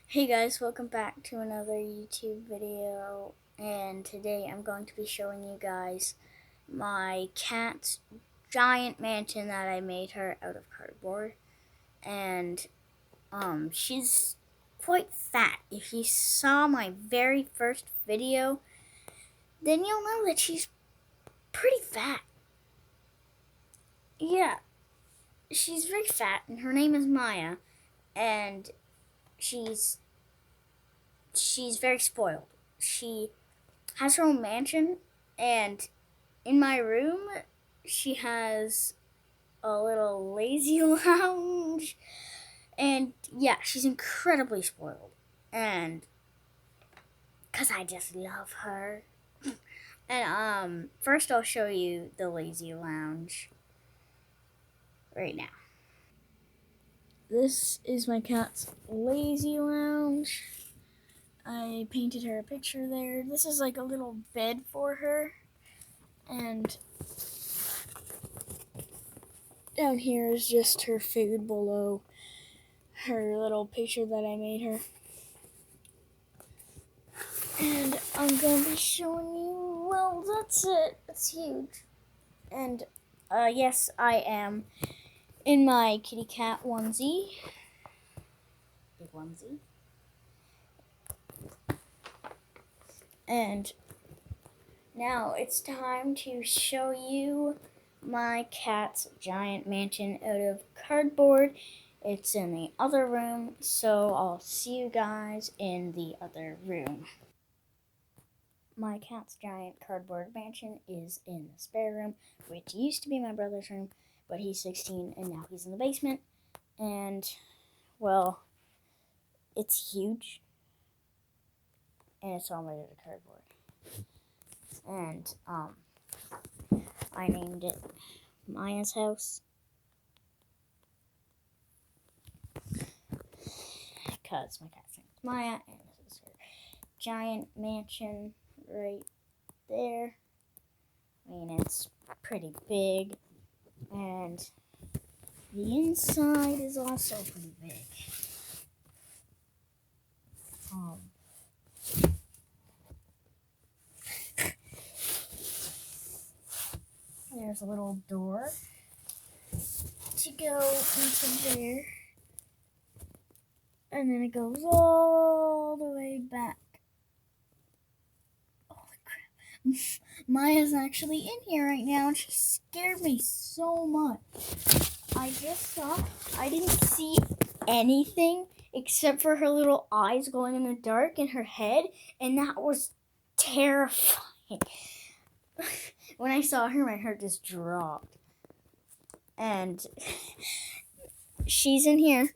Hey guys, welcome back to another YouTube video, and today I'm going to be showing you guys my cat's giant mansion that I made her out of cardboard. And she's quite fat. If you saw my very first video, then you'll know that she's pretty fat. Yeah, she's very fat, and her name is Maya, and she's very spoiled. She has her own mansion, and in my room she has a little lazy lounge, and yeah, she's incredibly spoiled, and because I just love her. And first I'll show you the lazy lounge right now. This is my cat's lazy lounge. I painted her a picture there. This is like a little bed for her, and down here is just her food below her little picture that I made her. And I'm going to be showing you, well, that's it. It's huge. And yes, I am in my kitty cat onesie. Big onesie. And now it's time to show you my cat's giant mansion out of cardboard. It's in the other room, so I'll see you guys in the other room. My cat's giant cardboard mansion is in the spare room, which used to be my brother's room, but he's 16 and now he's in the basement. And, well, it's huge, and it's all made out of cardboard. And, I named it Maya's house, because my cat's name is Maya, and this is her giant mansion right there. I mean, it's pretty big, and the inside is also pretty big. There's a little door to go into there, and then it goes all the way back. Holy crap. Maya's actually in here right now, and she scared me so much. I didn't see anything except for her little eyes glowing in the dark and her head, and that was terrifying. When I saw her, my heart just dropped. And she's in here.